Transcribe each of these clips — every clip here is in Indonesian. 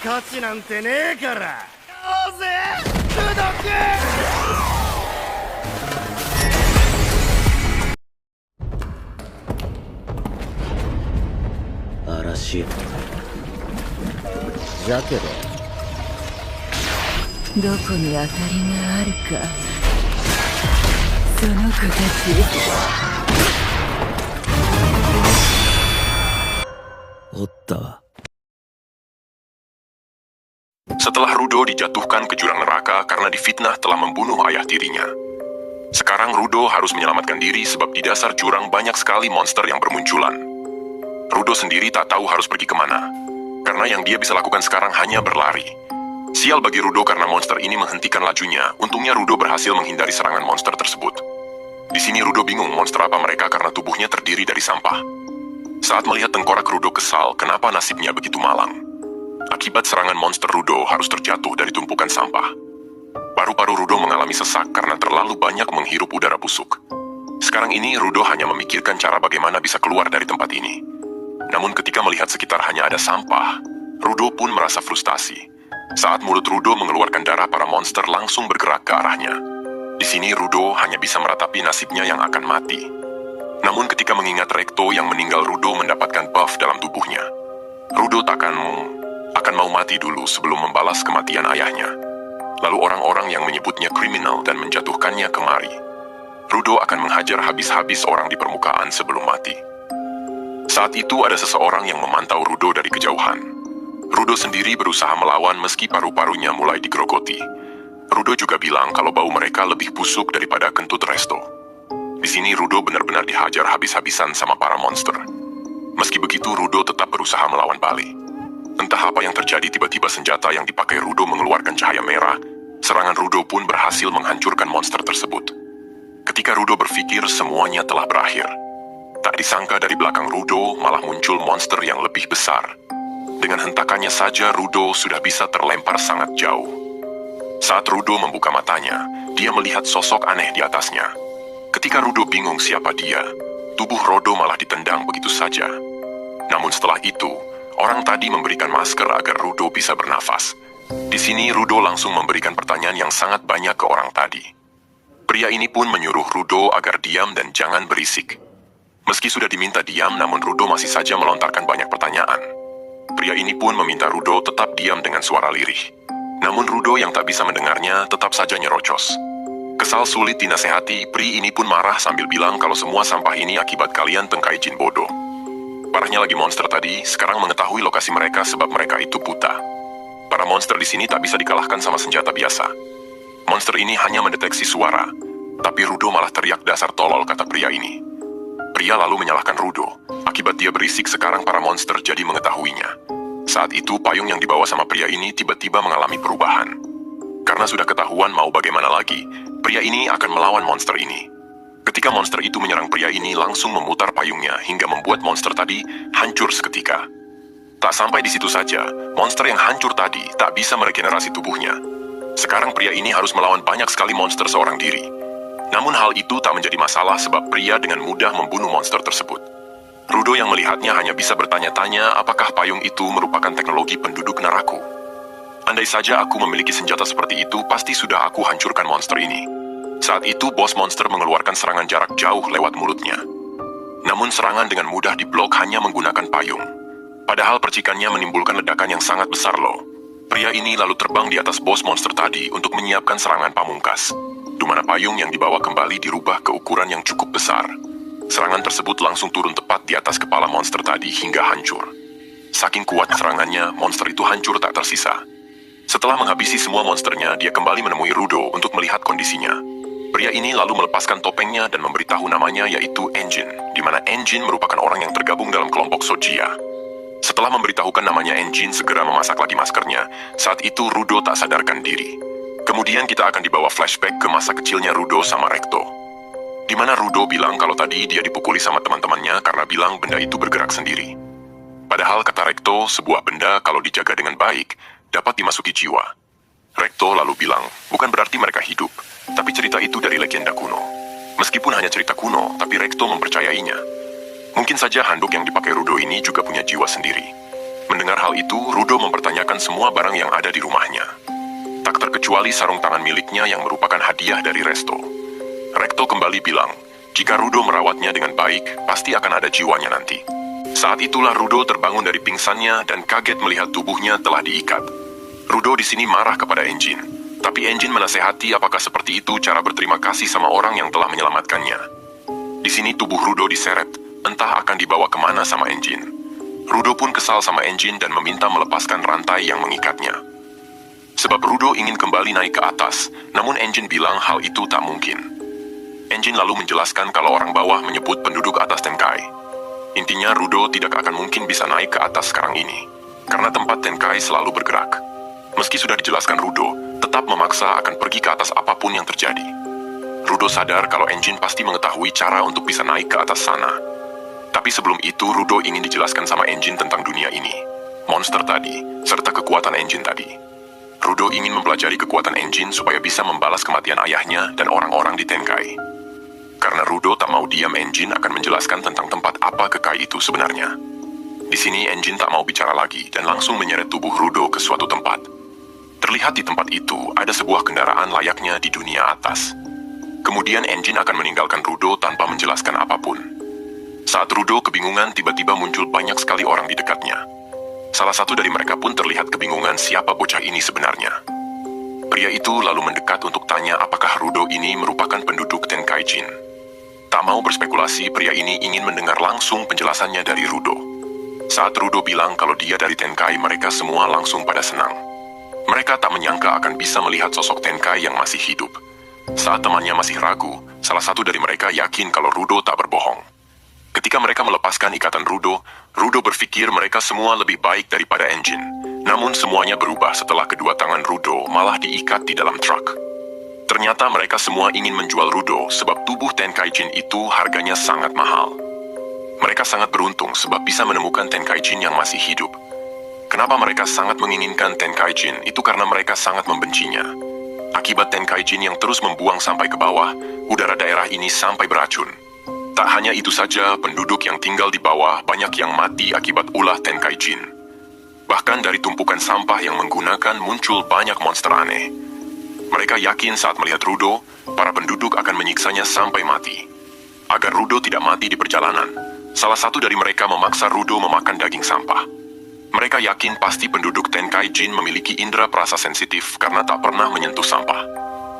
価値なんてねえからどうぜ無毒嵐じゃけどどこに当たりがあるかその子たちおったわ。Setelah Rudo dijatuhkan ke jurang neraka karena difitnah telah membunuh ayah tirinya. Sekarang Rudo harus menyelamatkan diri sebab di dasar jurang banyak sekali monster yang bermunculan. Rudo sendiri tak tahu harus pergi kemana, karena yang dia bisa lakukan sekarang hanya berlari. Sial bagi Rudo karena monster ini menghentikan lajunya, untungnya Rudo berhasil menghindari serangan monster tersebut. Di sini Rudo bingung monster apa mereka karena tubuhnya terdiri dari sampah. Saat melihat tengkorak Rudo kesal kenapa nasibnya begitu malang. Akibat serangan monster Rudo harus terjatuh dari tumpukan sampah. Paru-paru Rudo mengalami sesak karena terlalu banyak menghirup udara busuk. Sekarang ini Rudo hanya memikirkan cara bagaimana bisa keluar dari tempat ini. Namun ketika melihat sekitar hanya ada sampah, Rudo pun merasa frustasi. Saat mulut Rudo mengeluarkan darah, para monster langsung bergerak ke arahnya. Di sini Rudo hanya bisa meratapi nasibnya yang akan mati. Namun ketika mengingat Recto yang meninggal Rudo mendapatkan buff dalam tubuhnya, Rudo akan mau mati dulu sebelum membalas kematian ayahnya. Lalu orang-orang yang menyebutnya kriminal dan menjatuhkannya kemari. Rudo akan menghajar habis-habis orang di permukaan sebelum mati. Saat itu ada seseorang yang memantau Rudo dari kejauhan. Rudo sendiri berusaha melawan meski paru-parunya mulai digerogoti. Rudo juga bilang kalau bau mereka lebih busuk daripada kentut Resto. Di sini Rudo benar-benar dihajar habis-habisan sama para monster. Meski begitu, Rudo tetap berusaha melawan balik. Entah apa yang terjadi, tiba-tiba senjata yang dipakai Rudo mengeluarkan cahaya merah. Serangan Rudo pun berhasil menghancurkan monster tersebut. Ketika Rudo berpikir semuanya telah berakhir, tak disangka dari belakang Rudo malah muncul monster yang lebih besar. Dengan hentakannya saja Rudo sudah bisa terlempar sangat jauh. Saat Rudo membuka matanya, dia melihat sosok aneh di atasnya. Ketika Rudo bingung siapa dia, tubuh Rudo malah ditendang begitu saja. Namun setelah itu, orang tadi memberikan masker agar Rudo bisa bernafas. Di sini Rudo langsung memberikan pertanyaan yang sangat banyak ke orang tadi. Pria ini pun menyuruh Rudo agar diam dan jangan berisik. Meski sudah diminta diam, namun Rudo masih saja melontarkan banyak pertanyaan. Pria ini pun meminta Rudo tetap diam dengan suara lirih. Namun Rudo yang tak bisa mendengarnya tetap saja nyerocos. Kesal sulit dinasehati, pri ini pun marah sambil bilang kalau semua sampah ini akibat kalian tengkai jin bodoh. Parahnya lagi monster tadi sekarang mengetahui lokasi mereka sebab mereka itu buta. Para monster di sini tak bisa dikalahkan sama senjata biasa. Monster ini hanya mendeteksi suara, tapi Rudo malah teriak dasar tolol, kata pria ini. Pria lalu menyalahkan Rudo. Akibat dia berisik sekarang para monster jadi mengetahuinya. Saat itu payung yang dibawa sama pria ini tiba-tiba mengalami perubahan. Karena sudah ketahuan mau bagaimana lagi, pria ini akan melawan monster ini. Ketika monster itu menyerang pria ini langsung memutar payungnya hingga membuat monster tadi hancur seketika. Tak sampai di situ saja, monster yang hancur tadi tak bisa meregenerasi tubuhnya. Sekarang pria ini harus melawan banyak sekali monster seorang diri. Namun hal itu tak menjadi masalah sebab pria dengan mudah membunuh monster tersebut. Rudo yang melihatnya hanya bisa bertanya-tanya apakah payung itu merupakan teknologi penduduk Naraku. Andai saja aku memiliki senjata seperti itu, pasti sudah aku hancurkan monster ini. Saat itu bos monster mengeluarkan serangan jarak jauh lewat mulutnya. Namun serangan dengan mudah diblok hanya menggunakan payung. Padahal percikannya menimbulkan ledakan yang sangat besar loh. Pria ini lalu terbang di atas bos monster tadi untuk menyiapkan serangan pamungkas. Di mana payung yang dibawa kembali dirubah ke ukuran yang cukup besar. Serangan tersebut langsung turun tepat di atas kepala monster tadi hingga hancur. Saking kuat serangannya, monster itu hancur tak tersisa. Setelah menghabisi semua monsternya, dia kembali menemui Rudo untuk melihat kondisinya. Pria ini lalu melepaskan topengnya dan memberitahu namanya yaitu Engine, di mana Engine merupakan orang yang tergabung dalam kelompok Sojiya. Setelah memberitahukan namanya, Engine segera memasak lagi maskernya. Saat itu Rudo tak sadarkan diri. Kemudian kita akan dibawa flashback ke masa kecilnya Rudo sama Recto. Di mana Rudo bilang kalau tadi dia dipukuli sama teman-temannya karena bilang benda itu bergerak sendiri. Padahal kata Recto, sebuah benda kalau dijaga dengan baik, dapat dimasuki jiwa. Recto lalu bilang, bukan berarti mereka hidup, tapi cerita itu dari legenda kuno. Meskipun hanya cerita kuno, tapi Recto mempercayainya. Mungkin saja handuk yang dipakai Rudo ini juga punya jiwa sendiri. Mendengar hal itu, Rudo mempertanyakan semua barang yang ada di rumahnya. Tak terkecuali sarung tangan miliknya yang merupakan hadiah dari Resto. Rekto kembali bilang, jika Rudo merawatnya dengan baik, pasti akan ada jiwanya nanti. Saat itulah Rudo terbangun dari pingsannya dan kaget melihat tubuhnya telah diikat. Rudo di sini marah kepada Engine, tapi Engine menasehati apakah seperti itu cara berterima kasih sama orang yang telah menyelamatkannya. Di sini tubuh Rudo diseret, entah akan dibawa kemana sama Engine. Rudo pun kesal sama Engine dan meminta melepaskan rantai yang mengikatnya. Sebab Rudo ingin kembali naik ke atas, namun Engine bilang hal itu tak mungkin. Engine lalu menjelaskan kalau orang bawah menyebut penduduk atas Tenkai. Intinya Rudo tidak akan mungkin bisa naik ke atas sekarang ini, karena tempat Tenkai selalu bergerak. Meski sudah dijelaskan Rudo, tetap memaksa akan pergi ke atas apapun yang terjadi. Rudo sadar kalau Engine pasti mengetahui cara untuk bisa naik ke atas sana. Tapi sebelum itu, Rudo ingin dijelaskan sama Engine tentang dunia ini, monster tadi, serta kekuatan Engine tadi. Rudo ingin mempelajari kekuatan Engine supaya bisa membalas kematian ayahnya dan orang-orang di Tenkai. Karena Rudo tak mau diam, Engine akan menjelaskan tentang tempat apa Kekai itu sebenarnya. Di sini Engine tak mau bicara lagi dan langsung menyeret tubuh Rudo ke suatu tempat. Terlihat di tempat itu ada sebuah kendaraan layaknya di dunia atas. Kemudian Engine akan meninggalkan Rudo tanpa menjelaskan apapun. Saat Rudo kebingungan, tiba-tiba muncul banyak sekali orang di dekatnya. Salah satu dari mereka pun terlihat kebingungan siapa bocah ini sebenarnya. Pria itu lalu mendekat untuk tanya apakah Rudo ini merupakan penduduk Tenkai-jin. Tak mau berspekulasi, pria ini ingin mendengar langsung penjelasannya dari Rudo. Saat Rudo bilang kalau dia dari Tenkai, mereka semua langsung pada senang. Mereka tak menyangka akan bisa melihat sosok Tenkai yang masih hidup. Saat temannya masih ragu, salah satu dari mereka yakin kalau Rudo tak berbohong. Ketika mereka melepaskan ikatan Rudo, Rudo berpikir mereka semua lebih baik daripada Engine. Namun semuanya berubah setelah kedua tangan Rudo malah diikat di dalam truk. Ternyata mereka semua ingin menjual Rudo sebab tubuh Tenkai-jin itu harganya sangat mahal. Mereka sangat beruntung sebab bisa menemukan Tenkai-jin yang masih hidup. Kenapa mereka sangat menginginkan Tenkai-jin? Itu karena mereka sangat membencinya. Akibat Tenkai-jin yang terus membuang sampai ke bawah, udara daerah ini sampai beracun. Tak hanya itu saja, penduduk yang tinggal di bawah banyak yang mati akibat ulah Tenkai-jin. Bahkan dari tumpukan sampah yang menggunakan muncul banyak monster aneh. Mereka yakin saat melihat Rudo, para penduduk akan menyiksanya sampai mati. Agar Rudo tidak mati di perjalanan, salah satu dari mereka memaksa Rudo memakan daging sampah. Mereka yakin pasti penduduk Tenkai-jin memiliki indera perasa sensitif karena tak pernah menyentuh sampah.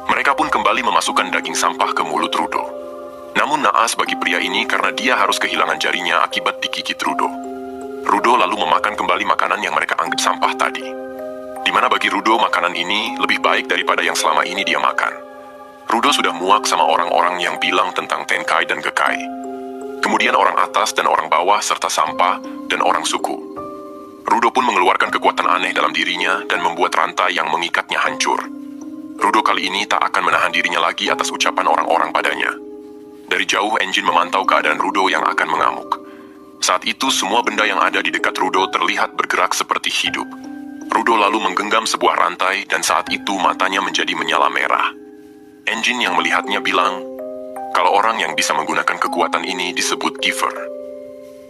Mereka pun kembali memasukkan daging sampah ke mulut Rudo. Namun naas bagi pria ini karena dia harus kehilangan jarinya akibat digigit Rudo. Rudo lalu memakan kembali makanan yang mereka anggap sampah tadi. Di mana bagi Rudo makanan ini lebih baik daripada yang selama ini dia makan. Rudo sudah muak sama orang-orang yang bilang tentang Tenkai dan Kekai. Kemudian orang atas dan orang bawah serta sampah dan orang suku. Rudo pun mengeluarkan kekuatan aneh dalam dirinya dan membuat rantai yang mengikatnya hancur. Rudo kali ini tak akan menahan dirinya lagi atas ucapan orang-orang padanya. Dari jauh Engine memantau keadaan Rudo yang akan mengamuk. Saat itu semua benda yang ada di dekat Rudo terlihat bergerak seperti hidup. Rudo lalu menggenggam sebuah rantai dan saat itu matanya menjadi menyala merah. Engine yang melihatnya bilang, kalau orang yang bisa menggunakan kekuatan ini disebut Giver.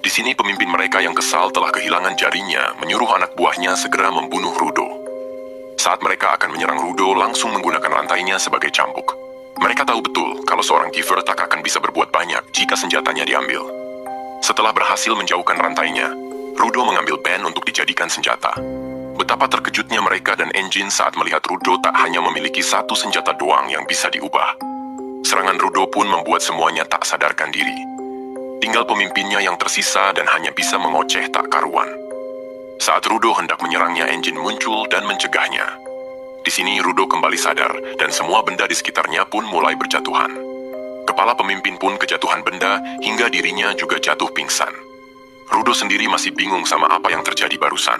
Di sini pemimpin mereka yang kesal telah kehilangan jarinya menyuruh anak buahnya segera membunuh Rudo. Saat mereka akan menyerang Rudo langsung menggunakan rantainya sebagai cambuk. Mereka tahu betul kalau seorang Giver tak akan bisa berbuat banyak jika senjatanya diambil. Setelah berhasil menjauhkan rantainya, Rudo mengambil band untuk dijadikan senjata. Betapa terkejutnya mereka dan Engine saat melihat Rudo tak hanya memiliki satu senjata doang yang bisa diubah. Serangan Rudo pun membuat semuanya tak sadarkan diri. Tinggal pemimpinnya yang tersisa dan hanya bisa mengoceh tak karuan. Saat Rudo hendak menyerangnya, Engine muncul dan mencegahnya. Di sini Rudo kembali sadar dan semua benda di sekitarnya pun mulai berjatuhan. Kepala pemimpin pun kejatuhan benda hingga dirinya juga jatuh pingsan. Rudo sendiri masih bingung sama apa yang terjadi barusan.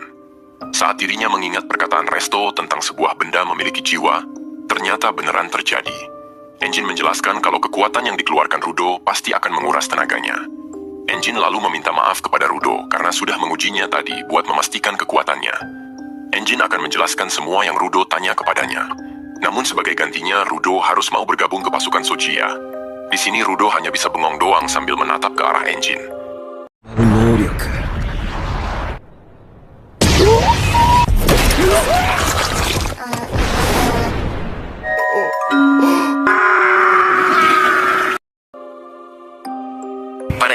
Saat dirinya mengingat perkataan Resto tentang sebuah benda memiliki jiwa, ternyata beneran terjadi. Engine menjelaskan kalau kekuatan yang dikeluarkan Rudo pasti akan menguras tenaganya. Engine lalu meminta maaf kepada Rudo karena sudah mengujinya tadi buat memastikan kekuatannya. Engine akan menjelaskan semua yang Rudo tanya kepadanya. Namun sebagai gantinya, Rudo harus mau bergabung ke pasukan Sojiya. Di sini Rudo hanya bisa bengong doang sambil menatap ke arah Engine.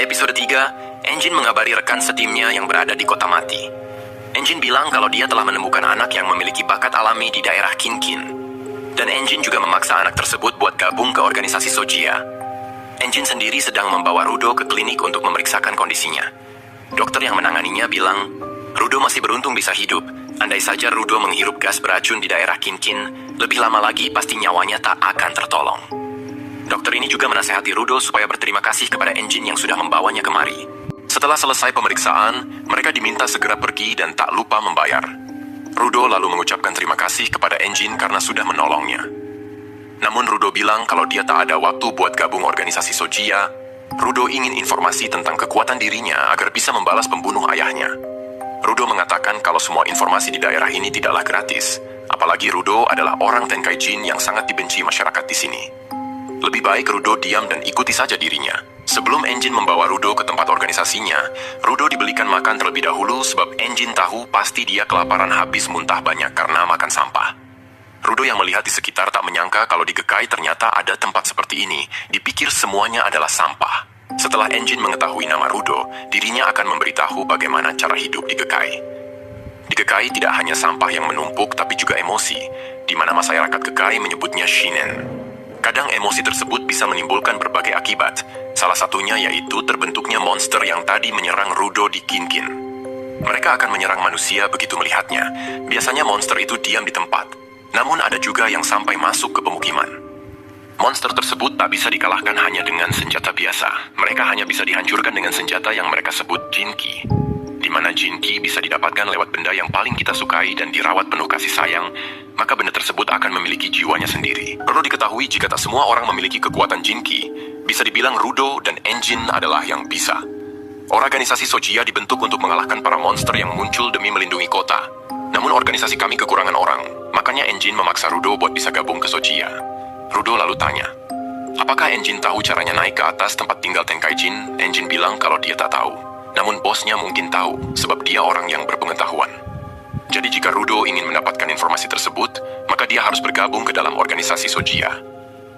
episode 3, Engine mengabari rekan setimnya yang berada di kota mati. Engine bilang kalau dia telah menemukan anak yang memiliki bakat alami di daerah Kinkin. Dan Engine juga memaksa anak tersebut buat gabung ke organisasi Sojia. Engine sendiri sedang membawa Rudo ke klinik untuk memeriksakan kondisinya. Dokter yang menanganinya bilang, Rudo masih beruntung bisa hidup. Andai saja Rudo menghirup gas beracun di daerah Kinkin, lebih lama lagi pasti nyawanya tak akan tertolong. Dokter ini juga menasehati Rudo supaya berterima kasih kepada Engine yang sudah membawanya kemari. Setelah selesai pemeriksaan, mereka diminta segera pergi dan tak lupa membayar. Rudo lalu mengucapkan terima kasih kepada Engine karena sudah menolongnya. Namun Rudo bilang kalau dia tak ada waktu buat gabung organisasi Sojia. Rudo ingin informasi tentang kekuatan dirinya agar bisa membalas pembunuh ayahnya. Rudo mengatakan kalau semua informasi di daerah ini tidaklah gratis. Apalagi Rudo adalah orang Tenkaijin yang sangat dibenci masyarakat di sini. Lebih baik Rudo diam dan ikuti saja dirinya. Sebelum Engine membawa Rudo ke tempat organisasinya, Rudo dibelikan makan terlebih dahulu sebab Engine tahu pasti dia kelaparan habis muntah banyak karena makan sampah. Rudo yang melihat di sekitar tak menyangka kalau di Gekai ternyata ada tempat seperti ini. Dipikir semuanya adalah sampah. Setelah Engine mengetahui nama Rudo, dirinya akan memberitahu bagaimana cara hidup di Gekai. Di Gekai tidak hanya sampah yang menumpuk tapi juga emosi, di mana masyarakat Gekai menyebutnya shinen. Kadang emosi tersebut bisa menimbulkan berbagai akibat. Salah satunya yaitu terbentuknya monster yang tadi menyerang Rudo di Kinkin. Mereka akan menyerang manusia begitu melihatnya. Biasanya monster itu diam di tempat. Namun ada juga yang sampai masuk ke pemukiman. Monster tersebut tak bisa dikalahkan hanya dengan senjata biasa. Mereka hanya bisa dihancurkan dengan senjata yang mereka sebut Jinki. Di mana Jinki bisa didapatkan lewat benda yang paling kita sukai dan dirawat penuh kasih sayang, maka benda tersebut akan memiliki jiwanya sendiri. Perlu diketahui jika tak semua orang memiliki kekuatan Jinki, bisa dibilang Rudo dan Engine adalah yang bisa. Organisasi Sojia dibentuk untuk mengalahkan para monster yang muncul demi melindungi kota. Namun organisasi kami kekurangan orang, makanya Engine memaksa Rudo buat bisa gabung ke Sojia. Rudo lalu tanya, apakah Engine tahu caranya naik ke atas tempat tinggal Tenkaijin? Engine bilang kalau dia tak tahu. Namun bosnya mungkin tahu, sebab dia orang yang berpengetahuan. Jadi jika Rudo ingin mendapatkan informasi tersebut, maka dia harus bergabung ke dalam organisasi Sojia.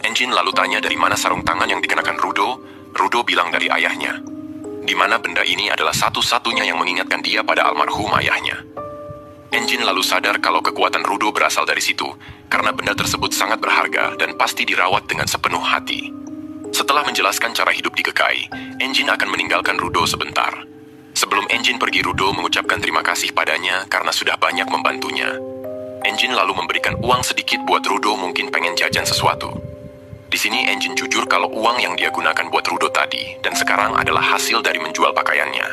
Engine lalu tanya dari mana sarung tangan yang dikenakan Rudo. Rudo bilang dari ayahnya. Di mana benda ini adalah satu-satunya yang mengingatkan dia pada almarhum ayahnya. Engine lalu sadar kalau kekuatan Rudo berasal dari situ, karena benda tersebut sangat berharga dan pasti dirawat dengan sepenuh hati. Setelah menjelaskan cara hidup di Gekai, Engine akan meninggalkan Rudo sebentar. Sebelum Engine pergi, Rudo mengucapkan terima kasih padanya karena sudah banyak membantunya. Engine lalu memberikan uang sedikit buat Rudo mungkin pengen jajan sesuatu. Di sini Engine jujur kalau uang yang dia gunakan buat Rudo tadi dan sekarang adalah hasil dari menjual pakaiannya.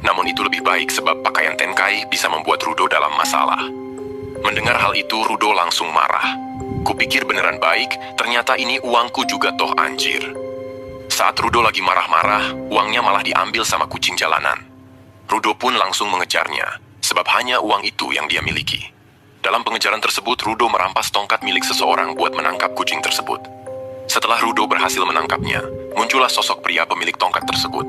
Namun itu lebih baik sebab pakaian Tenkai bisa membuat Rudo dalam masalah. Mendengar hal itu, Rudo langsung marah. Kupikir beneran baik, ternyata ini uangku juga toh anjir. Saat Rudo lagi marah-marah, uangnya malah diambil sama kucing jalanan. Rudo pun langsung mengejarnya, sebab hanya uang itu yang dia miliki. Dalam pengejaran tersebut, Rudo merampas tongkat milik seseorang buat menangkap kucing tersebut. Setelah Rudo berhasil menangkapnya, muncullah sosok pria pemilik tongkat tersebut.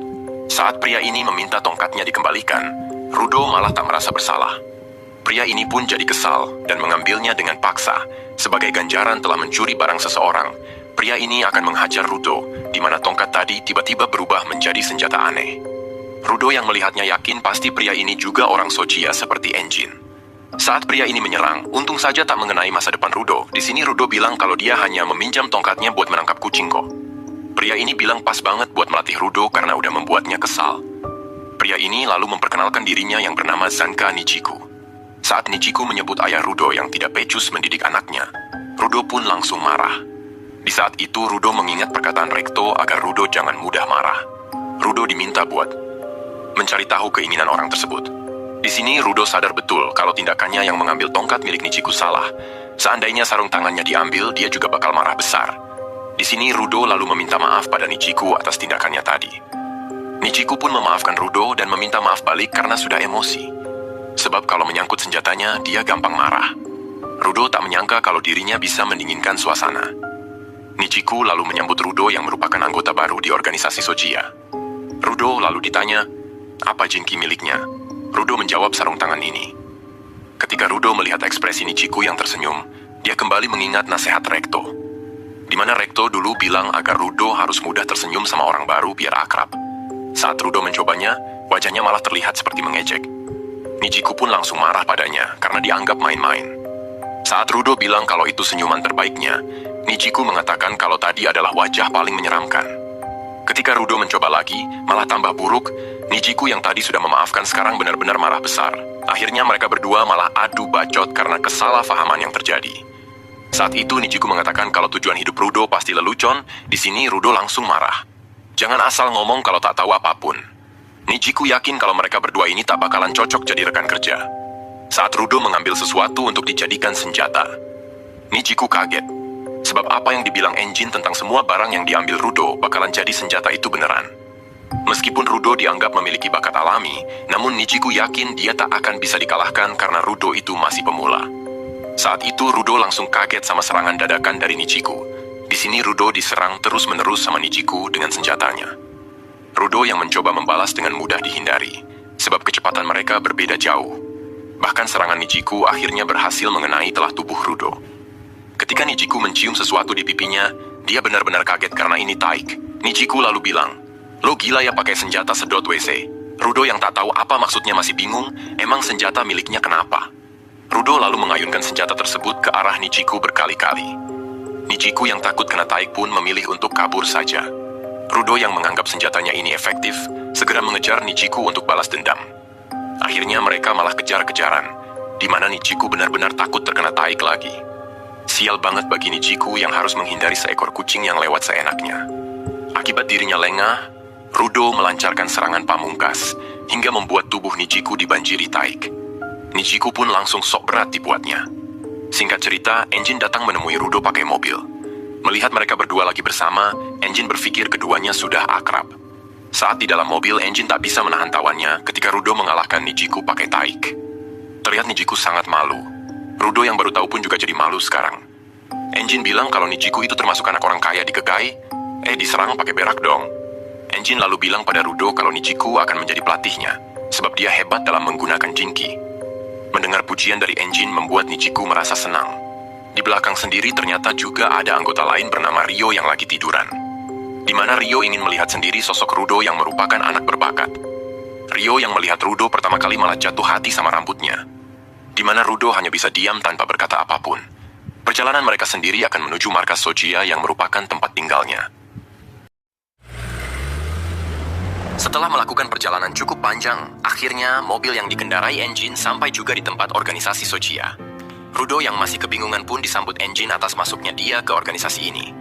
Saat pria ini meminta tongkatnya dikembalikan, Rudo malah tak merasa bersalah. Pria ini pun jadi kesal dan mengambilnya dengan paksa. Sebagai ganjaran telah mencuri barang seseorang, pria ini akan menghajar Rudo, di mana tongkat tadi tiba-tiba berubah menjadi senjata aneh. Rudo yang melihatnya yakin pasti pria ini juga orang Sojia seperti Engine. Saat pria ini menyerang, untung saja tak mengenai masa depan Rudo. Di sini Rudo bilang kalau dia hanya meminjam tongkatnya buat menangkap kucing kok. Pria ini bilang pas banget buat melatih Rudo karena udah membuatnya kesal. Pria ini lalu memperkenalkan dirinya yang bernama Zanka Nichiku. Saat Nichiku menyebut ayah Rudo yang tidak becus mendidik anaknya, Rudo pun langsung marah. Di saat itu Rudo mengingat perkataan Rekto agar Rudo jangan mudah marah. Rudo diminta buat mencari tahu keinginan orang tersebut. Di sini Rudo sadar betul kalau tindakannya yang mengambil tongkat milik Nichiku salah. Seandainya sarung tangannya diambil, dia juga bakal marah besar. Di sini Rudo lalu meminta maaf pada Nichiku atas tindakannya tadi. Nichiku pun memaafkan Rudo dan meminta maaf balik karena sudah emosi. Sebab kalau menyangkut senjatanya, dia gampang marah. Rudo tak menyangka kalau dirinya bisa mendinginkan suasana. Nichiku lalu menyambut Rudo yang merupakan anggota baru di organisasi Sojia. Rudo lalu ditanya, apa Jinki miliknya? Rudo menjawab sarung tangan ini. Ketika Rudo melihat ekspresi Nichiku yang tersenyum, dia kembali mengingat nasihat Rekto. Di mana Rekto dulu bilang agar Rudo harus mudah tersenyum sama orang baru biar akrab. Saat Rudo mencobanya, wajahnya malah terlihat seperti mengejek. Nijiku pun langsung marah padanya karena dianggap main-main. Saat Rudo bilang kalau itu senyuman terbaiknya, Nijiku mengatakan kalau tadi adalah wajah paling menyeramkan. Ketika Rudo mencoba lagi, malah tambah buruk. Nijiku yang tadi sudah memaafkan sekarang benar-benar marah besar. Akhirnya mereka berdua malah adu bacot karena kesalahpahaman yang terjadi. Saat itu Nijiku mengatakan kalau tujuan hidup Rudo pasti lelucon. Di sini Rudo langsung marah. Jangan asal ngomong kalau tak tahu apapun. Nijiku yakin kalau mereka berdua ini tak bakalan cocok jadi rekan kerja. Saat Rudo mengambil sesuatu untuk dijadikan senjata, Nijiku kaget. Sebab apa yang dibilang Enjin tentang semua barang yang diambil Rudo bakalan jadi senjata itu beneran. Meskipun Rudo dianggap memiliki bakat alami, namun Nijiku yakin dia tak akan bisa dikalahkan karena Rudo itu masih pemula. Saat itu Rudo langsung kaget sama serangan dadakan dari Nijiku. Di sini Rudo diserang terus-menerus sama Nijiku dengan senjatanya. Rudo yang mencoba membalas dengan mudah dihindari, sebab kecepatan mereka berbeda jauh. Bahkan serangan Nijiku akhirnya berhasil mengenai telah tubuh Rudo. Ketika Nijiku mencium sesuatu di pipinya, dia benar-benar kaget karena ini Taik. Nijiku lalu bilang, "Lo gila ya pakai senjata sedot WC?" Rudo yang tak tahu apa maksudnya masih bingung, emang senjata miliknya kenapa? Rudo lalu mengayunkan senjata tersebut ke arah Nijiku berkali-kali. Nijiku yang takut kena Taik pun memilih untuk kabur saja. Rudo yang menganggap senjatanya ini efektif, segera mengejar Nijiku untuk balas dendam. Akhirnya mereka malah kejar-kejaran, di mana Nijiku benar-benar takut terkena Taik lagi. Sial banget bagi Nijiku yang harus menghindari seekor kucing yang lewat seenaknya. Akibat dirinya lengah, Rudo melancarkan serangan pamungkas, hingga membuat tubuh Nijiku dibanjiri Taik. Nijiku pun langsung sok berat dibuatnya. Singkat cerita, Enjin datang menemui Rudo pakai mobil. Melihat mereka berdua lagi bersama, Enjin berpikir keduanya sudah akrab. Saat di dalam mobil, Enjin tak bisa menahan tawannya ketika Rudo mengalahkan Nijiku pakai Taik. Terlihat Nijiku sangat malu. Rudo yang baru tahu pun juga jadi malu sekarang. Enjin bilang kalau Nijiku itu termasuk anak orang kaya di Kekai. Diserang pakai berak dong. Enjin lalu bilang pada Rudo kalau Nijiku akan menjadi pelatihnya, sebab dia hebat dalam menggunakan Jinki. Mendengar pujian dari Enjin membuat Nijiku merasa senang. Di belakang sendiri ternyata juga ada anggota lain bernama Ryo yang lagi tiduran. Di mana Ryo ingin melihat sendiri sosok Rudo yang merupakan anak berbakat. Ryo yang melihat Rudo pertama kali malah jatuh hati sama rambutnya. Di mana Rudo hanya bisa diam tanpa berkata apapun. Perjalanan mereka sendiri akan menuju markas Sojiya yang merupakan tempat tinggalnya. Setelah melakukan perjalanan cukup panjang, akhirnya mobil yang dikendarai Enjin sampai juga di tempat organisasi Sojiya. Rudo yang masih kebingungan pun disambut Enjin atas masuknya dia ke organisasi ini.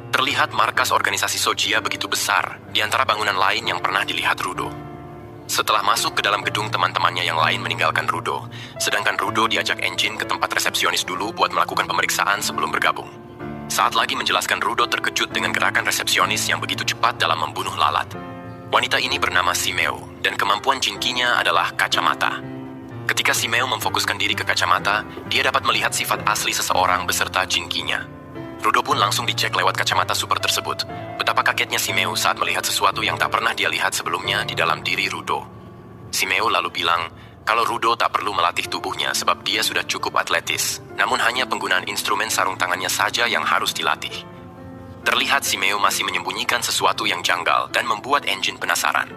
Terlihat markas organisasi Sojiya begitu besar, di antara bangunan lain yang pernah dilihat Rudo. Setelah masuk ke dalam gedung, teman-temannya yang lain meninggalkan Rudo, sedangkan Rudo diajak Enjin ke tempat resepsionis dulu buat melakukan pemeriksaan sebelum bergabung. Saat lagi menjelaskan, Rudo terkejut dengan gerakan resepsionis yang begitu cepat dalam membunuh lalat. Wanita ini bernama Shimeo, dan kemampuan Jinkinya adalah kacamata. Ketika Shimeo memfokuskan diri ke kacamata, dia dapat melihat sifat asli seseorang beserta Jinkinya. Rudo pun langsung dicek lewat kacamata super tersebut. Betapa kagetnya Shimeo saat melihat sesuatu yang tak pernah dia lihat sebelumnya di dalam diri Rudo. Shimeo lalu bilang kalau Rudo tak perlu melatih tubuhnya sebab dia sudah cukup atletis, namun hanya penggunaan instrumen sarung tangannya saja yang harus dilatih. Terlihat Shimeo masih menyembunyikan sesuatu yang janggal dan membuat Enjin penasaran.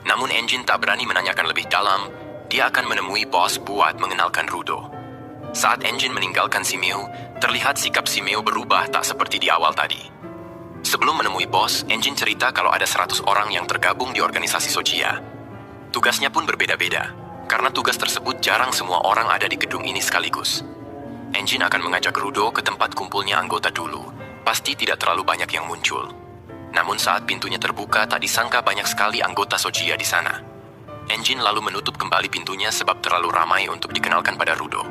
Namun Enjin tak berani menanyakan lebih dalam. Dia akan menemui bos buat mengenalkan Rudo. Saat Enjin meninggalkan Shimeo, terlihat sikap Shimeo berubah tak seperti di awal tadi. Sebelum menemui bos, Enjin cerita kalau ada 100 orang yang tergabung di organisasi Sojiya. Tugasnya pun berbeda-beda, karena tugas tersebut jarang semua orang ada di gedung ini sekaligus. Enjin akan mengajak Rudo ke tempat kumpulnya anggota dulu. Pasti tidak terlalu banyak yang muncul. Namun saat pintunya terbuka, tak disangka banyak sekali anggota Sojiya di sana. Enjin lalu menutup kembali pintunya sebab terlalu ramai untuk dikenalkan pada Rudo.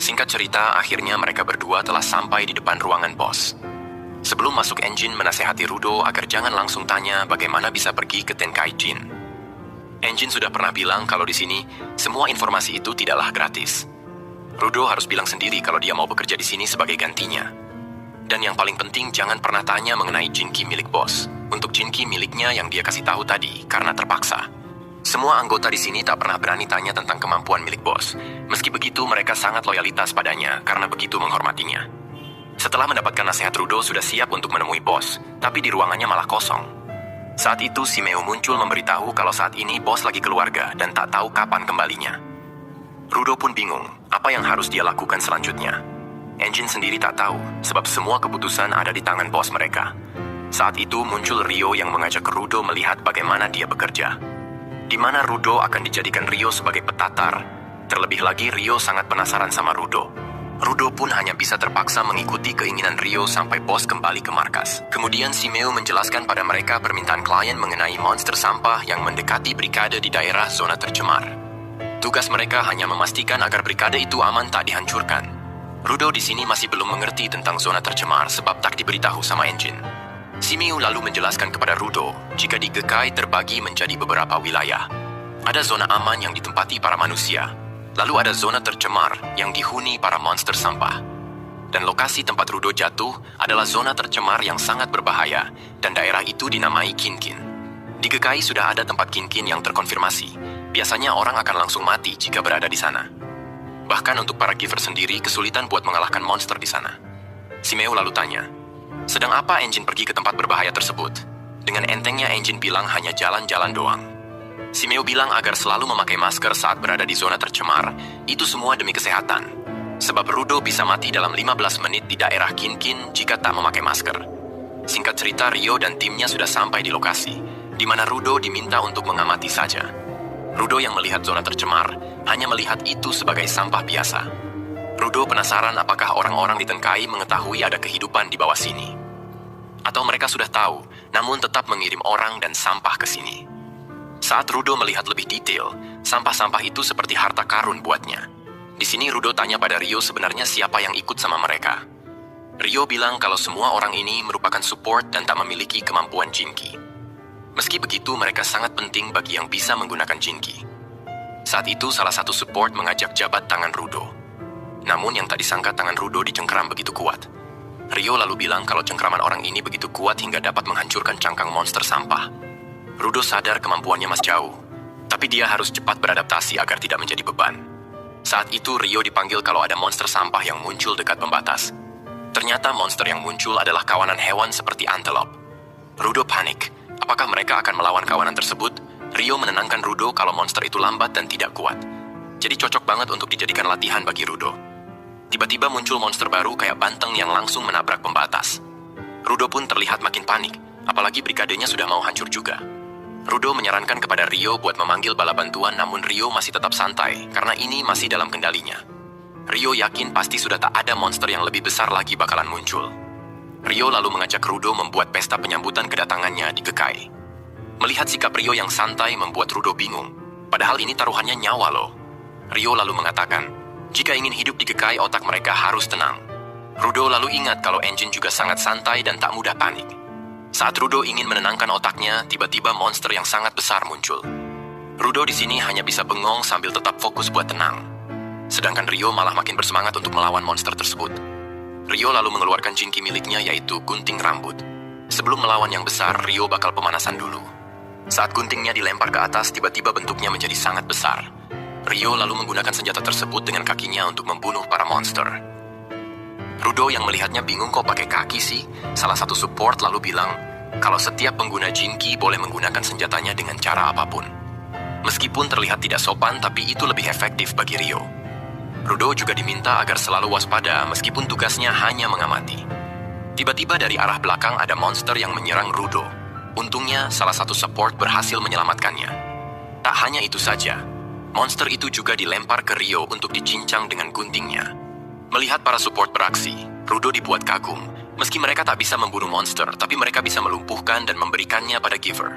Singkat cerita, akhirnya mereka berdua telah sampai di depan ruangan bos. Sebelum masuk, Enjin menasehati Rudo agar jangan langsung tanya bagaimana bisa pergi ke Tenkai Jin. Enjin sudah pernah bilang kalau di sini semua informasi itu tidaklah gratis. Rudo harus bilang sendiri kalau dia mau bekerja di sini sebagai gantinya. Dan yang paling penting, jangan pernah tanya mengenai Jinki milik bos. Untuk Jinki miliknya yang dia kasih tahu tadi karena terpaksa. Semua anggota di sini tak pernah berani tanya tentang kemampuan milik bos. Meski begitu, mereka sangat loyalitas padanya karena begitu menghormatinya. Setelah mendapatkan nasihat, Rudo sudah siap untuk menemui bos, tapi di ruangannya malah kosong. Saat itu Shimeo muncul memberitahu kalau saat ini bos lagi keluarga dan tak tahu kapan kembalinya. Rudo pun bingung apa yang harus dia lakukan selanjutnya. Engine sendiri tak tahu sebab semua keputusan ada di tangan bos mereka. Saat itu muncul Ryo yang mengajak Rudo melihat bagaimana dia bekerja. Di mana Rudo akan dijadikan Ryo sebagai petatar. Terlebih lagi Ryo sangat penasaran sama Rudo. Rudo pun hanya bisa terpaksa mengikuti keinginan Ryo sampai bos kembali ke markas. Kemudian Shimeo menjelaskan pada mereka permintaan klien mengenai monster sampah yang mendekati brigade di daerah zona tercemar. Tugas mereka hanya memastikan agar brigade itu aman tak dihancurkan. Rudo di sini masih belum mengerti tentang zona tercemar sebab tak diberitahu sama Engine. Shimeo lalu menjelaskan kepada Rudo jika di Gekai terbagi menjadi beberapa wilayah. Ada zona aman yang ditempati para manusia. Lalu ada zona tercemar yang dihuni para monster sampah. Dan lokasi tempat Rudo jatuh adalah zona tercemar yang sangat berbahaya dan daerah itu dinamai Kinkin. Di Gekai sudah ada tempat Kinkin yang terkonfirmasi. Biasanya orang akan langsung mati jika berada di sana. Bahkan untuk para giver sendiri kesulitan buat mengalahkan monster di sana. Shimeo lalu tanya, sedang apa Engine pergi ke tempat berbahaya tersebut? Dengan entengnya Engine bilang hanya jalan-jalan doang. Shimeo bilang agar selalu memakai masker saat berada di zona tercemar, itu semua demi kesehatan. Sebab Rudo bisa mati dalam 15 menit di daerah Kinkin jika tak memakai masker. Singkat cerita, Ryo dan timnya sudah sampai di lokasi, di mana Rudo diminta untuk mengamati saja. Rudo yang melihat zona tercemar, hanya melihat itu sebagai sampah biasa. Rudo penasaran apakah orang-orang di Tenkai mengetahui ada kehidupan di bawah sini. Atau mereka sudah tahu, namun tetap mengirim orang dan sampah ke sini. Saat Rudo melihat lebih detail, sampah-sampah itu seperti harta karun buatnya. Di sini Rudo tanya pada Ryo sebenarnya siapa yang ikut sama mereka. Ryo bilang kalau semua orang ini merupakan support dan tak memiliki kemampuan Jinki. Meski begitu, mereka sangat penting bagi yang bisa menggunakan Jinki. Saat itu salah satu support mengajak jabat tangan Rudo. Namun yang tak disangka tangan Rudo dicengkeram begitu kuat. Ryo lalu bilang kalau cengkeraman orang ini begitu kuat hingga dapat menghancurkan cangkang monster sampah. Rudo sadar kemampuannya masih jauh, tapi dia harus cepat beradaptasi agar tidak menjadi beban. Saat itu Ryo dipanggil kalau ada monster sampah yang muncul dekat pembatas. Ternyata monster yang muncul adalah kawanan hewan seperti antelope. Rudo panik. Apakah mereka akan melawan kawanan tersebut? Ryo menenangkan Rudo kalau monster itu lambat dan tidak kuat. Jadi cocok banget untuk dijadikan latihan bagi Rudo. Tiba-tiba muncul monster baru kayak banteng yang langsung menabrak pembatas. Rudo pun terlihat makin panik, apalagi brigadenya sudah mau hancur juga. Rudo menyarankan kepada Ryo buat memanggil bala bantuan, namun Ryo masih tetap santai karena ini masih dalam kendalinya. Ryo yakin pasti sudah tak ada monster yang lebih besar lagi bakalan muncul. Ryo lalu mengajak Rudo membuat pesta penyambutan kedatangannya di Gekai. Melihat sikap Ryo yang santai membuat Rudo bingung, padahal ini taruhannya nyawa loh. Ryo lalu mengatakan, jika ingin hidup di Gekai otak mereka harus tenang. Rudo lalu ingat kalau Engine juga sangat santai dan tak mudah panik. Saat Rudo ingin menenangkan otaknya, tiba-tiba monster yang sangat besar muncul. Rudo di sini hanya bisa bengong sambil tetap fokus buat tenang. Sedangkan Ryo malah makin bersemangat untuk melawan monster tersebut. Ryo lalu mengeluarkan Jinki miliknya yaitu gunting rambut. Sebelum melawan yang besar, Ryo bakal pemanasan dulu. Saat guntingnya dilempar ke atas, tiba-tiba bentuknya menjadi sangat besar. Ryo lalu menggunakan senjata tersebut dengan kakinya untuk membunuh para monster. Rudo yang melihatnya bingung kok pakai kaki sih. Salah satu support lalu bilang kalau setiap pengguna Jinki boleh menggunakan senjatanya dengan cara apapun. Meskipun terlihat tidak sopan, tapi itu lebih efektif bagi Ryo. Rudo juga diminta agar selalu waspada meskipun tugasnya hanya mengamati. Tiba-tiba dari arah belakang ada monster yang menyerang Rudo. Untungnya salah satu support berhasil menyelamatkannya. Tak hanya itu saja, monster itu juga dilempar ke Ryo untuk dicincang dengan guntingnya. Melihat para support beraksi, Rudo dibuat kagum. Meski mereka tak bisa membunuh monster, tapi mereka bisa melumpuhkan dan memberikannya pada giver.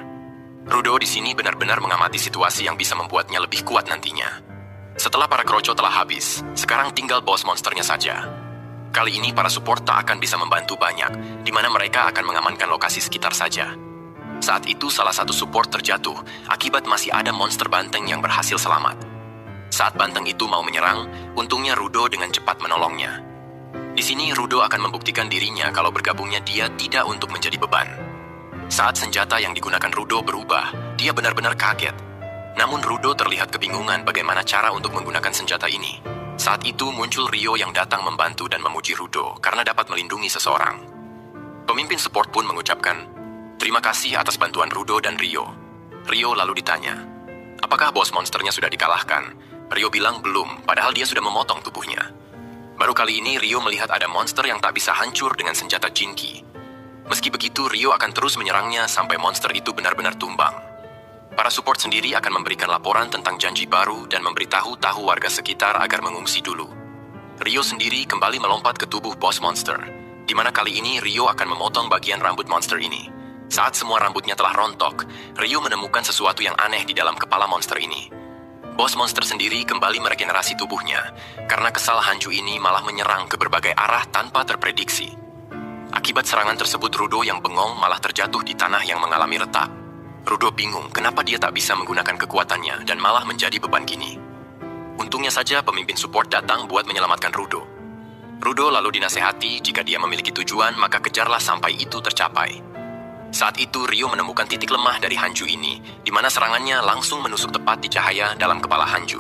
Rudo di sini benar-benar mengamati situasi yang bisa membuatnya lebih kuat nantinya. Setelah para kroco telah habis, sekarang tinggal bos monsternya saja. Kali ini para support tak akan bisa membantu banyak, di mana mereka akan mengamankan lokasi sekitar saja. Saat itu salah satu support terjatuh, akibat masih ada monster banteng yang berhasil selamat. Saat banteng itu mau menyerang, untungnya Rudo dengan cepat menolongnya. Di sini Rudo akan membuktikan dirinya kalau bergabungnya dia tidak untuk menjadi beban. Saat senjata yang digunakan Rudo berubah, dia benar-benar kaget. Namun Rudo terlihat kebingungan bagaimana cara untuk menggunakan senjata ini. Saat itu muncul Ryo yang datang membantu dan memuji Rudo karena dapat melindungi seseorang. Pemimpin support pun mengucapkan, Terima kasih atas bantuan Rudo dan Rio. Rio lalu ditanya, apakah bos monsternya sudah dikalahkan? Rio bilang belum, padahal dia sudah memotong tubuhnya. Baru kali ini Rio melihat ada monster yang tak bisa hancur dengan senjata Jinki. Meski begitu, Rio akan terus menyerangnya sampai monster itu benar-benar tumbang. Para support sendiri akan memberikan laporan tentang janji baru dan memberitahu warga sekitar agar mengungsi dulu. Rio sendiri kembali melompat ke tubuh bos monster, di mana kali ini Rio akan memotong bagian rambut monster ini. Saat semua rambutnya telah rontok, Rio menemukan sesuatu yang aneh di dalam kepala monster ini. Bos monster sendiri kembali meregenerasi tubuhnya, karena kesal Hanju ini malah menyerang ke berbagai arah tanpa terprediksi. Akibat serangan tersebut, Rudo yang bengong malah terjatuh di tanah yang mengalami retak. Rudo bingung kenapa dia tak bisa menggunakan kekuatannya dan malah menjadi beban gini. Untungnya saja pemimpin support datang buat menyelamatkan Rudo. Rudo lalu dinasehati jika dia memiliki tujuan maka kejarlah sampai itu tercapai. Saat itu Rio menemukan titik lemah dari Hanju ini, di mana serangannya langsung menusuk tepat di cahaya dalam kepala Hanju.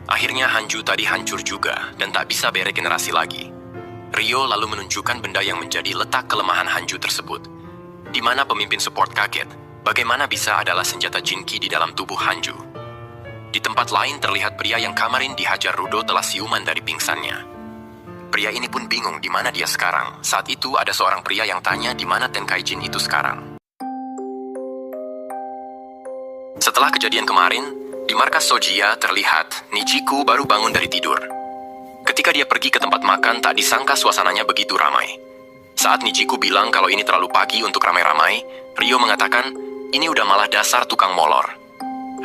Akhirnya Hanju tadi hancur juga dan tak bisa beregenerasi lagi. Rio lalu menunjukkan benda yang menjadi letak kelemahan Hanju tersebut, di mana pemimpin support kaget, bagaimana bisa adalah senjata Jinki di dalam tubuh Hanju. Di tempat lain terlihat pria yang kemarin dihajar Rudo telah siuman dari pingsannya. Pria ini pun bingung di mana dia sekarang. Saat itu ada seorang pria yang tanya di mana Tenkaijin itu sekarang. Setelah kejadian kemarin, di markas Sojiya terlihat Nichiku baru bangun dari tidur. Ketika dia pergi ke tempat makan, tak disangka suasananya begitu ramai. Saat Nichiku bilang kalau ini terlalu pagi untuk ramai-ramai, Rio mengatakan, ini udah malah dasar tukang molor.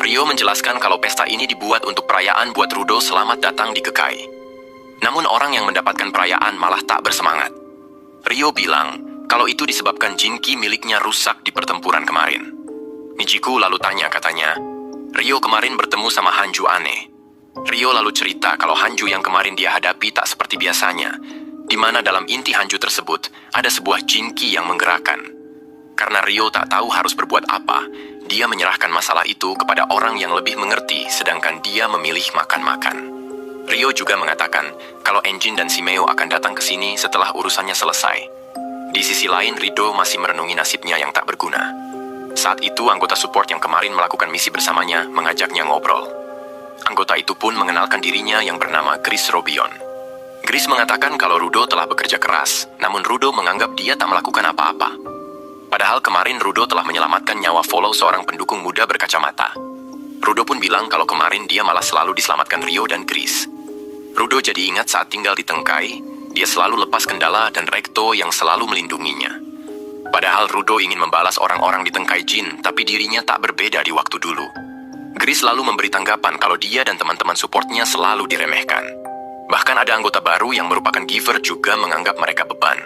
Rio menjelaskan kalau pesta ini dibuat untuk perayaan buat Rudo selamat datang di Kekai. Namun orang yang mendapatkan perayaan malah tak bersemangat. Rio bilang kalau itu disebabkan Jinki miliknya rusak di pertempuran kemarin. Nichiku lalu tanya katanya, Rio kemarin bertemu sama Hanju aneh. Rio lalu cerita kalau Hanju yang kemarin dia hadapi tak seperti biasanya, di mana dalam inti Hanju tersebut ada sebuah Jinki yang menggerakkan. Karena Rio tak tahu harus berbuat apa, dia menyerahkan masalah itu kepada orang yang lebih mengerti, sedangkan dia memilih makan-makan. Rio juga mengatakan kalau Engine dan Shimeo akan datang ke sini setelah urusannya selesai. Di sisi lain, Rido masih merenungi nasibnya yang tak berguna. Saat itu, anggota support yang kemarin melakukan misi bersamanya mengajaknya ngobrol. Anggota itu pun mengenalkan dirinya yang bernama Chris Robion. Chris mengatakan kalau Rudo telah bekerja keras, namun Rudo menganggap dia tak melakukan apa-apa. Padahal kemarin Rudo telah menyelamatkan nyawa Follow, seorang pendukung muda berkacamata. Rudo pun bilang kalau kemarin dia malah selalu diselamatkan Rio dan Chris. Rudo jadi ingat saat tinggal di Tengkai, dia selalu lepas kendala dan Rekto yang selalu melindunginya. Padahal Rudo ingin membalas orang-orang di Tengkai Jin, tapi dirinya tak berbeda di waktu dulu. Chris lalu memberi tanggapan kalau dia dan teman-teman supportnya selalu diremehkan. Bahkan ada anggota baru yang merupakan giver juga menganggap mereka beban.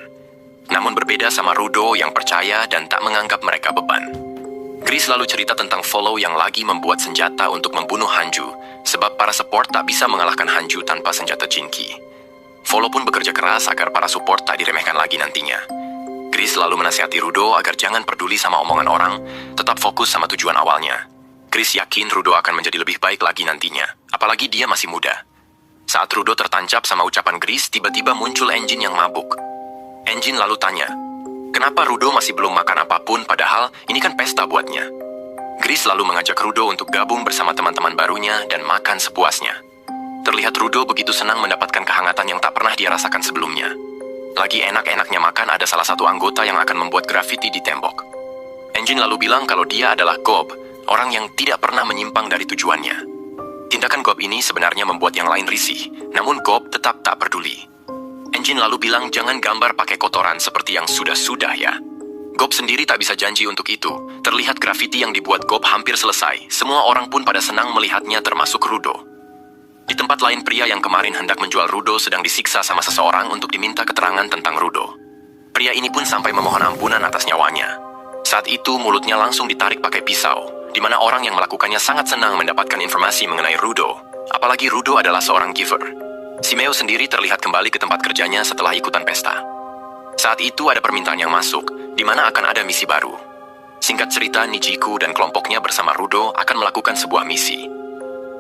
Namun berbeda sama Rudo yang percaya dan tak menganggap mereka beban. Chris lalu cerita tentang Follow yang lagi membuat senjata untuk membunuh Hanju, sebab para support tak bisa mengalahkan Hanju tanpa senjata Jinki. Follow pun bekerja keras agar para support tak diremehkan lagi nantinya. Chris lalu menasihati Rudo agar jangan peduli sama omongan orang, tetap fokus sama tujuan awalnya. Chris yakin Rudo akan menjadi lebih baik lagi nantinya, apalagi dia masih muda. Saat Rudo tertancap sama ucapan Chris, tiba-tiba muncul Engine yang mabuk. Engine lalu tanya, kenapa Rudo masih belum makan apapun padahal ini kan pesta buatnya? Chris lalu mengajak Rudo untuk gabung bersama teman-teman barunya dan makan sepuasnya. Terlihat Rudo begitu senang mendapatkan kehangatan yang tak pernah dia rasakan sebelumnya. Lagi enak-enaknya makan, ada salah satu anggota yang akan membuat grafiti di tembok. Engine lalu bilang kalau dia adalah Gob, orang yang tidak pernah menyimpang dari tujuannya. Tindakan Gob ini sebenarnya membuat yang lain risih, namun Gob tetap tak peduli. Engine lalu bilang jangan gambar pakai kotoran seperti yang sudah-sudah ya. Gob sendiri tak bisa janji untuk itu. Terlihat grafiti yang dibuat Gob hampir selesai. Semua orang pun pada senang melihatnya termasuk Rudo. Di tempat lain, pria yang kemarin hendak menjual Rudo sedang disiksa sama seseorang untuk diminta keterangan tentang Rudo. Pria ini pun sampai memohon ampunan atas nyawanya. Saat itu mulutnya langsung ditarik pakai pisau, di mana orang yang melakukannya sangat senang mendapatkan informasi mengenai Rudo. Apalagi Rudo adalah seorang giver. Shimeo sendiri terlihat kembali ke tempat kerjanya setelah ikutan pesta. Saat itu ada permintaan yang masuk, di mana akan ada misi baru. Singkat cerita, Nichiku dan kelompoknya bersama Rudo akan melakukan sebuah misi.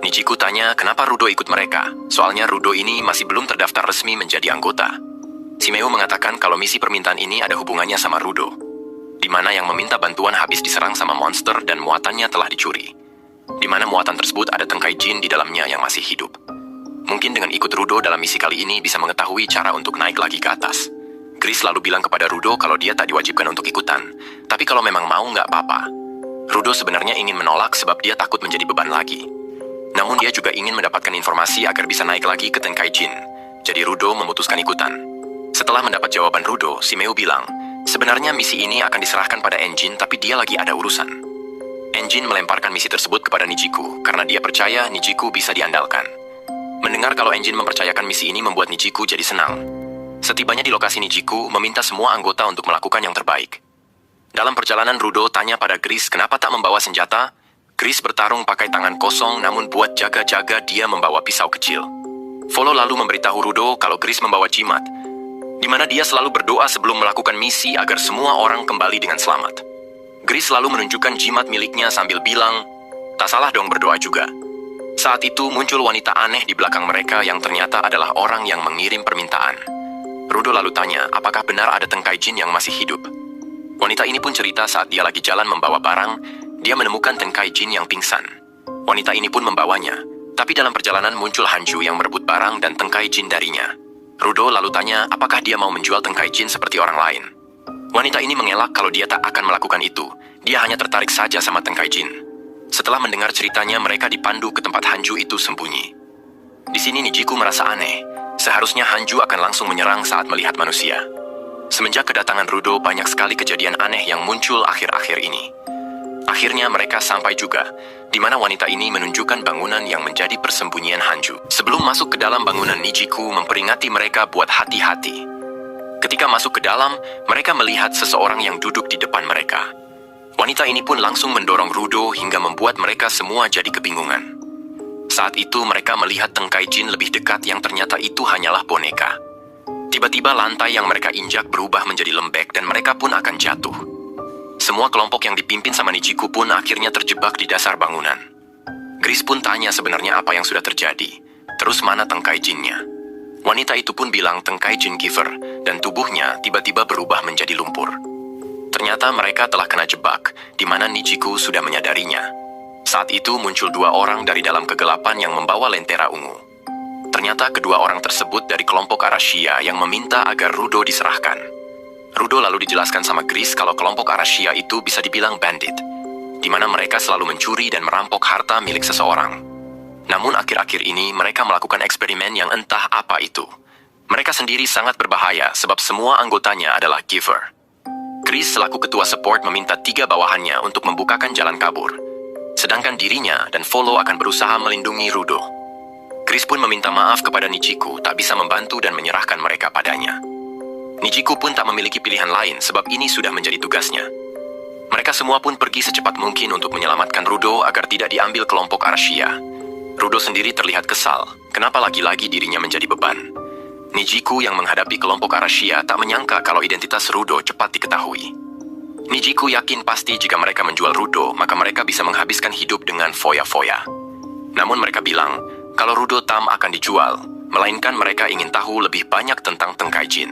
Nichiku tanya kenapa Rudo ikut mereka, soalnya Rudo ini masih belum terdaftar resmi menjadi anggota. Shimeo mengatakan kalau misi permintaan ini ada hubungannya sama Rudo. di mana yang meminta bantuan habis diserang sama monster dan muatannya telah dicuri. Di mana muatan tersebut ada tengkai jin di dalamnya yang masih hidup. Mungkin dengan ikut Rudo dalam misi kali ini bisa mengetahui cara untuk naik lagi ke atas. Chris lalu bilang kepada Rudo kalau dia tak diwajibkan untuk ikutan, tapi kalau memang mau nggak apa-apa. Rudo sebenarnya ingin menolak sebab dia takut menjadi beban lagi. Namun dia juga ingin mendapatkan informasi agar bisa naik lagi ke tengkai jin. Jadi Rudo memutuskan ikutan. Setelah mendapat jawaban Rudo, si Meo bilang, sebenarnya misi ini akan diserahkan pada Engine tapi dia lagi ada urusan. Engine melemparkan misi tersebut kepada Nijiku karena dia percaya Nijiku bisa diandalkan. Mendengar kalau Engine mempercayakan misi ini membuat Nijiku jadi senang. Setibanya di lokasi, Nijiku meminta semua anggota untuk melakukan yang terbaik. Dalam perjalanan, Rudo tanya pada Chris kenapa tak membawa senjata. Chris bertarung pakai tangan kosong, namun buat jaga-jaga dia membawa pisau kecil. Volo lalu memberitahu Rudo kalau Chris membawa jimat, di mana dia selalu berdoa sebelum melakukan misi agar semua orang kembali dengan selamat. Chris lalu menunjukkan jimat miliknya sambil bilang, tak salah dong berdoa juga. Saat itu muncul wanita aneh di belakang mereka yang ternyata adalah orang yang mengirim permintaan. Rudo lalu tanya, apakah benar ada tengkai jin yang masih hidup? Wanita ini pun cerita saat dia lagi jalan membawa barang, dia menemukan tengkai jin yang pingsan. Wanita ini pun membawanya, tapi dalam perjalanan muncul Hanju yang merebut barang dan tengkai jin darinya. Rudo lalu tanya, apakah dia mau menjual tengkai jin seperti orang lain? Wanita ini mengelak kalau dia tak akan melakukan itu, dia hanya tertarik saja sama tengkai jin. Setelah mendengar ceritanya, mereka dipandu ke tempat Hanju itu sembunyi. Di sini Nijiku merasa aneh. Seharusnya Hanju akan langsung menyerang saat melihat manusia. Semenjak kedatangan Rudo, banyak sekali kejadian aneh yang muncul akhir-akhir ini. Akhirnya mereka sampai juga, di mana wanita ini menunjukkan bangunan yang menjadi persembunyian Hanju. Sebelum masuk ke dalam bangunan, Nijiku memperingati mereka buat hati-hati. Ketika masuk ke dalam, mereka melihat seseorang yang duduk di depan mereka. Wanita ini pun langsung mendorong Rudo hingga membuat mereka semua jadi kebingungan. Saat itu mereka melihat tengkai jin lebih dekat yang ternyata itu hanyalah boneka. Tiba-tiba lantai yang mereka injak berubah menjadi lembek dan mereka pun akan jatuh. Semua kelompok yang dipimpin sama Nijiku pun akhirnya terjebak di dasar bangunan. Chris pun tanya sebenarnya apa yang sudah terjadi. Terus mana tengkai jinnya? Wanita itu pun bilang tengkai jin giver dan tubuhnya tiba-tiba berubah menjadi lumpur. Ternyata mereka telah kena jebak, di mana Nijiku sudah menyadarinya. Saat itu muncul dua orang dari dalam kegelapan yang membawa lentera ungu. Ternyata kedua orang tersebut dari kelompok Arashia yang meminta agar Rudo diserahkan. Rudo lalu dijelaskan sama Chris kalau kelompok Arashia itu bisa dibilang bandit, di mana mereka selalu mencuri dan merampok harta milik seseorang. Namun akhir-akhir ini mereka melakukan eksperimen yang entah apa itu. Mereka sendiri sangat berbahaya sebab semua anggotanya adalah giver. Chris selaku ketua support meminta 3 bawahannya untuk membukakan jalan kabur. Sedangkan dirinya dan Volo akan berusaha melindungi Rudo. Chris pun meminta maaf kepada Nijiku tak bisa membantu dan menyerahkan mereka padanya. Nijiku pun tak memiliki pilihan lain sebab ini sudah menjadi tugasnya. Mereka semua pun pergi secepat mungkin untuk menyelamatkan Rudo agar tidak diambil kelompok Arashia. Rudo sendiri terlihat kesal, kenapa lagi-lagi dirinya menjadi beban. Nijiku yang menghadapi kelompok Arashia tak menyangka kalau identitas Rudo cepat diketahui. Nijiku yakin pasti jika mereka menjual Rudo, maka mereka bisa menghabiskan hidup dengan foya-foya. Namun mereka bilang, kalau Rudo Tam akan dijual, melainkan mereka ingin tahu lebih banyak tentang tengkai jin.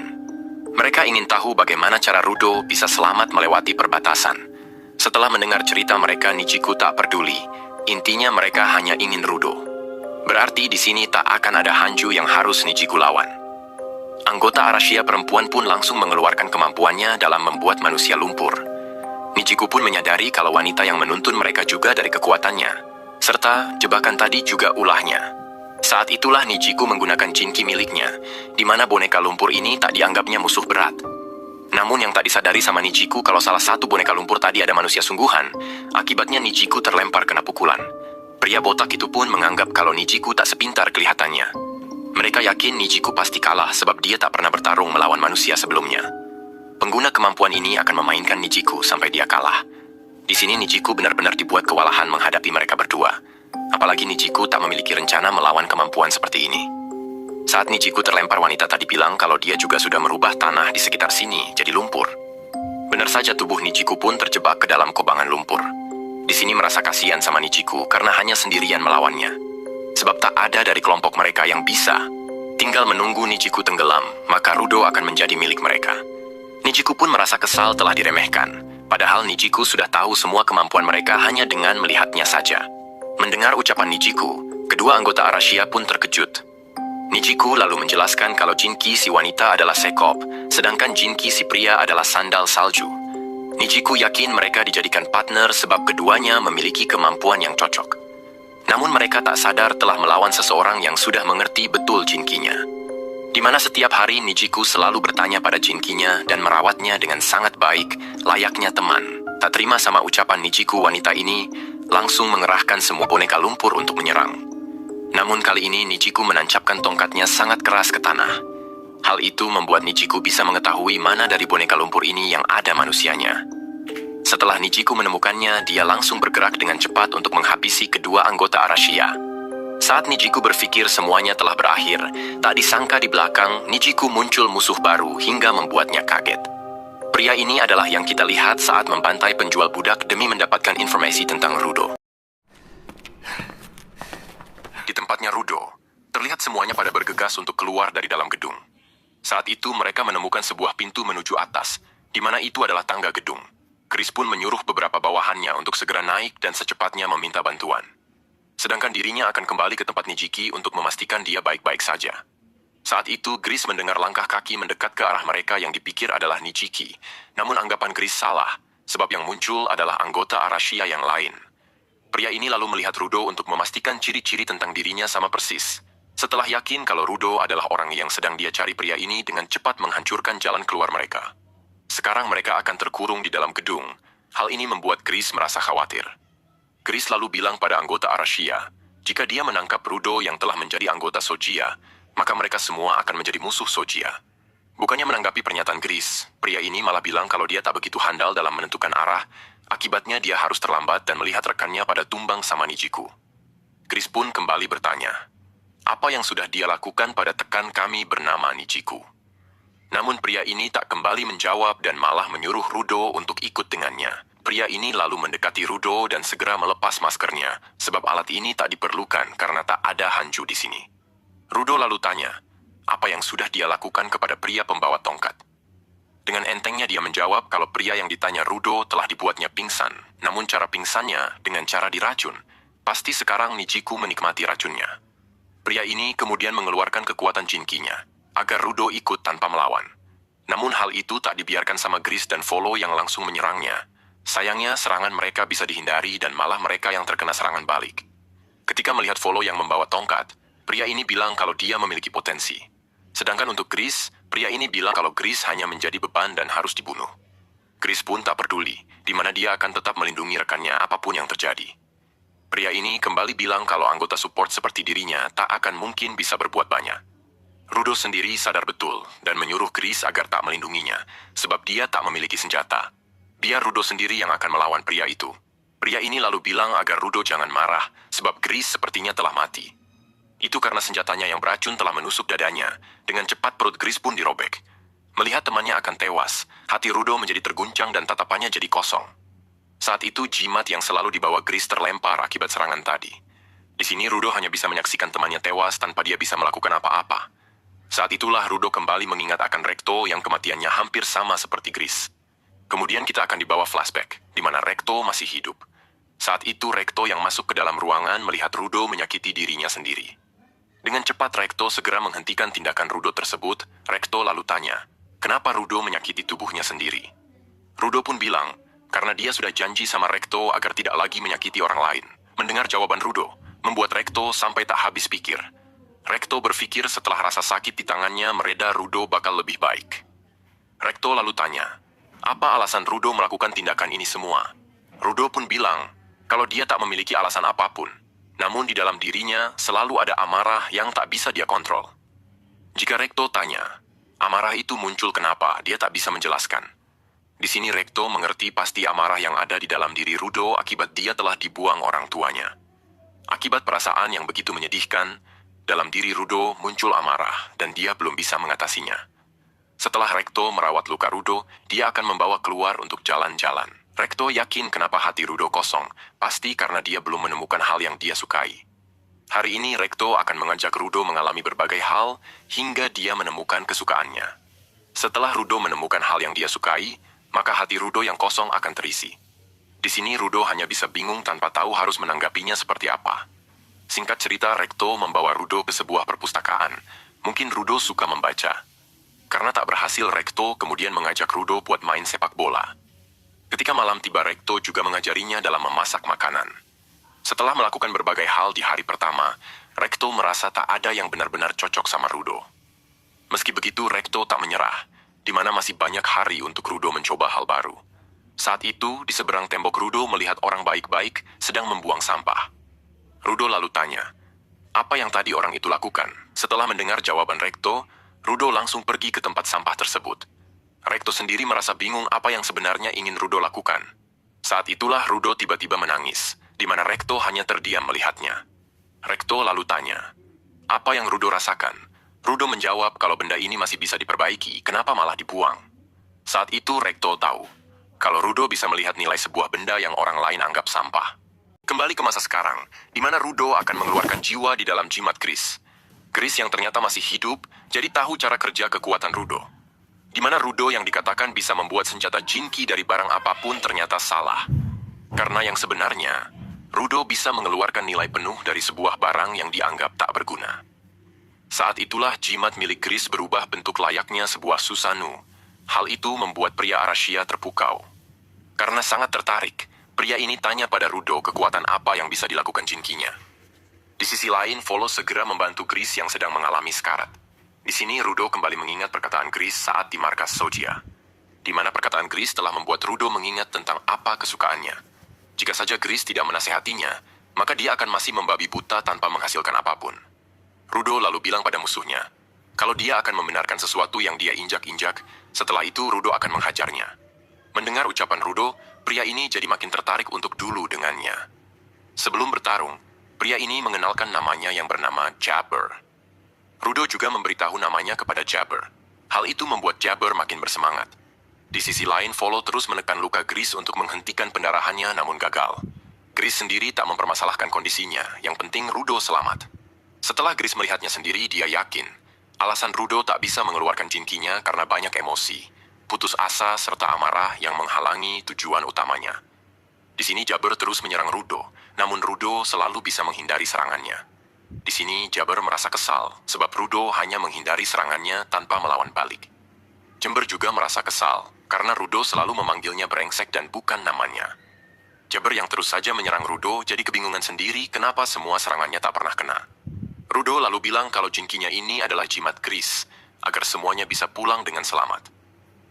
Mereka ingin tahu bagaimana cara Rudo bisa selamat melewati perbatasan. Setelah mendengar cerita mereka, Nijiku tak peduli. Intinya mereka hanya ingin Rudo. Berarti di sini tak akan ada Hanju yang harus Nijiku lawan. Anggota Arashia perempuan pun langsung mengeluarkan kemampuannya dalam membuat manusia lumpur. Nijiku pun menyadari kalau wanita yang menuntun mereka juga dari kekuatannya, serta jebakan tadi juga ulahnya. Saat itulah Nijiku menggunakan Jinki miliknya, di mana boneka lumpur ini tak dianggapnya musuh berat. Namun yang tak disadari sama Nijiku kalau salah satu boneka lumpur tadi ada manusia sungguhan, akibatnya Nijiku terlempar kena pukulan. Pria botak itu pun menganggap kalau Nijiku tak sepintar kelihatannya. Mereka yakin Nijiku pasti kalah sebab dia tak pernah bertarung melawan manusia sebelumnya. Pengguna kemampuan ini akan memainkan Nijiku sampai dia kalah. Di sini Nijiku benar-benar dibuat kewalahan menghadapi mereka berdua. Apalagi Nijiku tak memiliki rencana melawan kemampuan seperti ini. Saat Nijiku terlempar, wanita tadi bilang kalau dia juga sudah merubah tanah di sekitar sini jadi lumpur. Benar saja tubuh Nijiku pun terjebak ke dalam kubangan lumpur. Di sini merasa kasihan sama Nijiku karena hanya sendirian melawannya. Sebab tak ada dari kelompok mereka yang bisa. Tinggal menunggu Nijiku tenggelam, maka Rudo akan menjadi milik mereka. Nijiku pun merasa kesal telah diremehkan. Padahal Nijiku sudah tahu semua kemampuan mereka hanya dengan melihatnya saja. Mendengar ucapan Nijiku, kedua anggota Arashia pun terkejut. Nijiku lalu menjelaskan kalau Jinki si wanita adalah sekop, sedangkan Jinki si pria adalah sandal salju. Nijiku yakin mereka dijadikan partner sebab keduanya memiliki kemampuan yang cocok. Namun mereka tak sadar telah melawan seseorang yang sudah mengerti betul Jinkinya. Di mana setiap hari Nijiku selalu bertanya pada Jinkinya dan merawatnya dengan sangat baik, layaknya teman. Tak terima sama ucapan Nijiku wanita ini, langsung mengerahkan semua boneka lumpur untuk menyerang. Namun kali ini Nijiku menancapkan tongkatnya sangat keras ke tanah. Hal itu membuat Nijiku bisa mengetahui mana dari boneka lumpur ini yang ada manusianya. Setelah Nijiku menemukannya, dia langsung bergerak dengan cepat untuk menghabisi kedua anggota Arashia. Saat Nijiku berpikir semuanya telah berakhir, tak disangka di belakang Nijiku muncul musuh baru hingga membuatnya kaget. Pria ini adalah yang kita lihat saat membantai penjual budak demi mendapatkan informasi tentang Rudo. Di tempatnya Rudo, terlihat semuanya pada bergegas untuk keluar dari dalam gedung. Saat itu mereka menemukan sebuah pintu menuju atas, di mana itu adalah tangga gedung. Chris pun menyuruh beberapa bawahannya untuk segera naik dan secepatnya meminta bantuan. Sedangkan dirinya akan kembali ke tempat Nijiki untuk memastikan dia baik-baik saja. Saat itu, Chris mendengar langkah kaki mendekat ke arah mereka yang dipikir adalah Nijiki. Namun anggapan Chris salah, sebab yang muncul adalah anggota Arashia yang lain. Pria ini lalu melihat Rudo untuk memastikan ciri-ciri tentang dirinya sama persis. Setelah yakin kalau Rudo adalah orang yang sedang dia cari, pria ini dengan cepat menghancurkan jalan keluar mereka. Sekarang mereka akan terkurung di dalam gedung. Hal ini membuat Chris merasa khawatir. Chris lalu bilang pada anggota Arashia, jika dia menangkap Rudo yang telah menjadi anggota Sojia, maka mereka semua akan menjadi musuh Sojia. Bukannya menanggapi pernyataan Chris, pria ini malah bilang kalau dia tak begitu handal dalam menentukan arah. Akibatnya dia harus terlambat dan melihat rekannya pada tumbang sama Nijiku. Chris pun kembali bertanya, apa yang sudah dia lakukan pada tekan kami bernama Nijiku? Namun pria ini tak kembali menjawab dan malah menyuruh Rudo untuk ikut dengannya. Pria ini lalu mendekati Rudo dan segera melepas maskernya, sebab alat ini tak diperlukan karena tak ada hanju di sini. Rudo lalu tanya, apa yang sudah dia lakukan kepada pria pembawa tongkat? Dengan entengnya dia menjawab kalau pria yang ditanya Rudo telah dibuatnya pingsan, namun cara pingsannya dengan cara diracun. Pasti sekarang Nijiku menikmati racunnya. Pria ini kemudian mengeluarkan kekuatan Jinkinya, agar Rudo ikut tanpa melawan. Namun hal itu tak dibiarkan sama Gris dan Volo yang langsung menyerangnya. Sayangnya serangan mereka bisa dihindari dan malah mereka yang terkena serangan balik. Ketika melihat Volo yang membawa tongkat, pria ini bilang kalau dia memiliki potensi. Sedangkan untuk Gris, pria ini bilang kalau Gris hanya menjadi beban dan harus dibunuh. Gris pun tak peduli, di mana dia akan tetap melindungi rekannya apapun yang terjadi. Pria ini kembali bilang kalau anggota support seperti dirinya tak akan mungkin bisa berbuat banyak. Rudo sendiri sadar betul dan menyuruh Gris agar tak melindunginya, sebab dia tak memiliki senjata. Biar Rudo sendiri yang akan melawan pria itu. Pria ini lalu bilang agar Rudo jangan marah, sebab Gris sepertinya telah mati. Itu karena senjatanya yang beracun telah menusuk dadanya. Dengan cepat perut Gris pun dirobek. Melihat temannya akan tewas, hati Rudo menjadi terguncang dan tatapannya jadi kosong. Saat itu jimat yang selalu dibawa Gris terlempar akibat serangan tadi. Di sini Rudo hanya bisa menyaksikan temannya tewas tanpa dia bisa melakukan apa-apa. Saat itulah Rudo kembali mengingat akan Rekto yang kematiannya hampir sama seperti Gris. Kemudian kita akan dibawa flashback, di mana Rekto masih hidup. Saat itu Rekto yang masuk ke dalam ruangan melihat Rudo menyakiti dirinya sendiri. Dengan cepat Rekto segera menghentikan tindakan Rudo tersebut. Rekto lalu tanya, kenapa Rudo menyakiti tubuhnya sendiri? Rudo pun bilang, karena dia sudah janji sama Rekto agar tidak lagi menyakiti orang lain. Mendengar jawaban Rudo, membuat Rekto sampai tak habis pikir. Rekto berpikir setelah rasa sakit di tangannya mereda Rudo bakal lebih baik. Rekto lalu tanya, apa alasan Rudo melakukan tindakan ini semua? Rudo pun bilang, kalau dia tak memiliki alasan apapun. Namun di dalam dirinya selalu ada amarah yang tak bisa dia kontrol. Jika Rekto tanya, amarah itu muncul kenapa, dia tak bisa menjelaskan. Di sini Rekto mengerti pasti amarah yang ada di dalam diri Rudo akibat dia telah dibuang orang tuanya. Akibat perasaan yang begitu menyedihkan, dalam diri Rudo muncul amarah dan dia belum bisa mengatasinya. Setelah Rekto merawat luka Rudo, dia akan membawa keluar untuk jalan-jalan. Rekto yakin kenapa hati Rudo kosong, pasti karena dia belum menemukan hal yang dia sukai. Hari ini Rekto akan mengajak Rudo mengalami berbagai hal hingga dia menemukan kesukaannya. Setelah Rudo menemukan hal yang dia sukai, maka hati Rudo yang kosong akan terisi. Di sini Rudo hanya bisa bingung tanpa tahu harus menanggapinya seperti apa. Singkat cerita, Rekto membawa Rudo ke sebuah perpustakaan. Mungkin Rudo suka membaca. Karena tak berhasil, Rekto kemudian mengajak Rudo buat main sepak bola. Ketika malam tiba, Rekto juga mengajarinya dalam memasak makanan. Setelah melakukan berbagai hal di hari pertama, Rekto merasa tak ada yang benar-benar cocok sama Rudo. Meski begitu, Rekto tak menyerah, di mana masih banyak hari untuk Rudo mencoba hal baru. Saat itu, di seberang tembok Rudo melihat orang baik-baik sedang membuang sampah. Rudo lalu tanya, apa yang tadi orang itu lakukan? Setelah mendengar jawaban Rekto, Rudo langsung pergi ke tempat sampah tersebut. Rekto sendiri merasa bingung apa yang sebenarnya ingin Rudo lakukan. Saat itulah Rudo tiba-tiba menangis, di mana Rekto hanya terdiam melihatnya. Rekto lalu tanya, apa yang Rudo rasakan? Rudo menjawab kalau benda ini masih bisa diperbaiki, kenapa malah dibuang? Saat itu Rekto tahu, kalau Rudo bisa melihat nilai sebuah benda yang orang lain anggap sampah. Kembali ke masa sekarang, di mana Rudo akan mengeluarkan jiwa di dalam jimat Gris. Gris yang ternyata masih hidup, jadi tahu cara kerja kekuatan Rudo. Di mana Rudo yang dikatakan bisa membuat senjata Jinki dari barang apapun ternyata salah. Karena yang sebenarnya, Rudo bisa mengeluarkan nilai penuh dari sebuah barang yang dianggap tak berguna. Saat itulah jimat milik Gris berubah bentuk layaknya sebuah Susanu. Hal itu membuat pria Arasia terpukau. Karena sangat tertarik, pria ini tanya pada Rudo kekuatan apa yang bisa dilakukan Jinkinya. Di sisi lain, Volo segera membantu Gris yang sedang mengalami sekarat. Di sini Rudo kembali mengingat perkataan Gris saat di markas Sogia, di mana perkataan Gris telah membuat Rudo mengingat tentang apa kesukaannya. Jika saja Gris tidak menasehatinya, maka dia akan masih membabi buta tanpa menghasilkan apapun. Rudo lalu bilang pada musuhnya, kalau dia akan membenarkan sesuatu yang dia injak-injak, setelah itu Rudo akan menghajarnya. Mendengar ucapan Rudo, pria ini jadi makin tertarik untuk dulu dengannya. Sebelum bertarung, pria ini mengenalkan namanya yang bernama Jabber. Rudo juga memberitahu namanya kepada Jabber. Hal itu membuat Jabber makin bersemangat. Di sisi lain, Volo terus menekan luka Gris untuk menghentikan pendarahannya namun gagal. Gris sendiri tak mempermasalahkan kondisinya, yang penting Rudo selamat. Setelah Gris melihatnya sendiri, dia yakin alasan Rudo tak bisa mengeluarkan Jinkinya karena banyak emosi, putus asa, serta amarah yang menghalangi tujuan utamanya. Di sini Jabber terus menyerang Rudo, namun Rudo selalu bisa menghindari serangannya. Di sini Jabber merasa kesal, sebab Rudo hanya menghindari serangannya tanpa melawan balik. Jabber juga merasa kesal, karena Rudo selalu memanggilnya brengsek dan bukan namanya. Jabber yang terus saja menyerang Rudo jadi kebingungan sendiri kenapa semua serangannya tak pernah kena. Rudo lalu bilang kalau Jinkinya ini adalah jimat Gris, agar semuanya bisa pulang dengan selamat.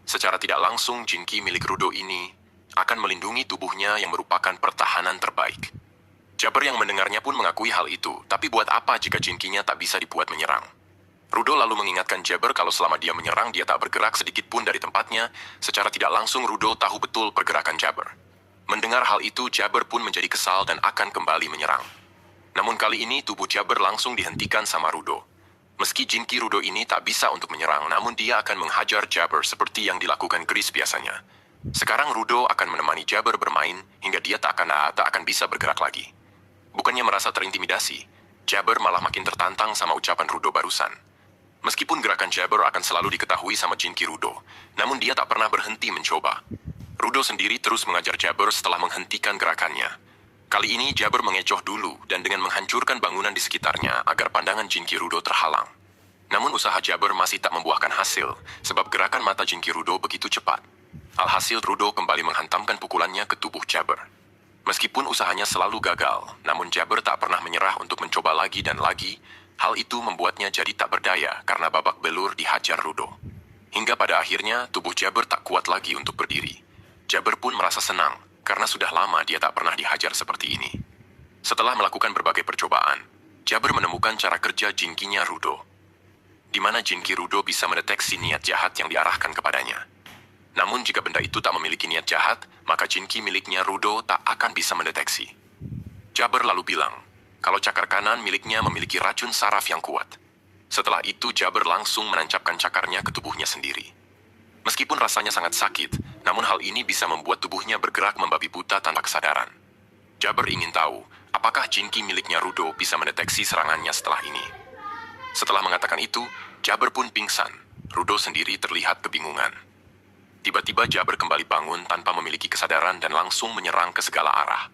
Secara tidak langsung, Jinki milik Rudo ini akan melindungi tubuhnya yang merupakan pertahanan terbaik. Jabber yang mendengarnya pun mengakui hal itu, tapi buat apa jika Jinkinya tak bisa dibuat menyerang? Rudo lalu mengingatkan Jabber kalau selama dia menyerang, dia tak bergerak sedikit pun dari tempatnya. Secara tidak langsung, Rudo tahu betul pergerakan Jabber. Mendengar hal itu, Jabber pun menjadi kesal dan akan kembali menyerang. Namun kali ini tubuh Jabber langsung dihentikan sama Rudo. Meski Jinki Rudo ini tak bisa untuk menyerang, namun dia akan menghajar Jabber seperti yang dilakukan Gris biasanya. Sekarang Rudo akan menemani Jabber bermain hingga dia tak akan bisa bergerak lagi. Bukannya merasa terintimidasi, Jabber malah makin tertantang sama ucapan Rudo barusan. Meskipun gerakan Jabber akan selalu diketahui sama Jinki Rudo, namun dia tak pernah berhenti mencoba. Rudo sendiri terus mengajar Jabber setelah menghentikan gerakannya. Kali ini Jabber mengecoh dulu dan dengan menghancurkan bangunan di sekitarnya agar pandangan Jinki Rudo terhalang. Namun usaha Jabber masih tak membuahkan hasil sebab gerakan mata Jinki Rudo begitu cepat. Alhasil Rudo kembali menghantamkan pukulannya ke tubuh Jabber. Meskipun usahanya selalu gagal, namun Jabber tak pernah menyerah untuk mencoba lagi dan lagi. Hal itu membuatnya jadi tak berdaya karena babak belur dihajar Rudo. Hingga pada akhirnya tubuh Jabber tak kuat lagi untuk berdiri. Jabber pun merasa senang karena sudah lama dia tak pernah dihajar seperti ini. Setelah melakukan berbagai percobaan, Jabber menemukan cara kerja Jinkinya Rudo, di mana Jinki Rudo bisa mendeteksi niat jahat yang diarahkan kepadanya. Namun jika benda itu tak memiliki niat jahat, maka Jinki miliknya Rudo tak akan bisa mendeteksi. Jabber lalu bilang, kalau cakar kanan miliknya memiliki racun saraf yang kuat. Setelah itu Jabber langsung menancapkan cakarnya ke tubuhnya sendiri. Meskipun rasanya sangat sakit, namun hal ini bisa membuat tubuhnya bergerak membabi buta tanpa kesadaran. Jabber ingin tahu, apakah Jinki miliknya Rudo bisa mendeteksi serangannya setelah ini. Setelah mengatakan itu, Jabber pun pingsan. Rudo sendiri terlihat kebingungan. Tiba-tiba Jabber kembali bangun tanpa memiliki kesadaran dan langsung menyerang ke segala arah.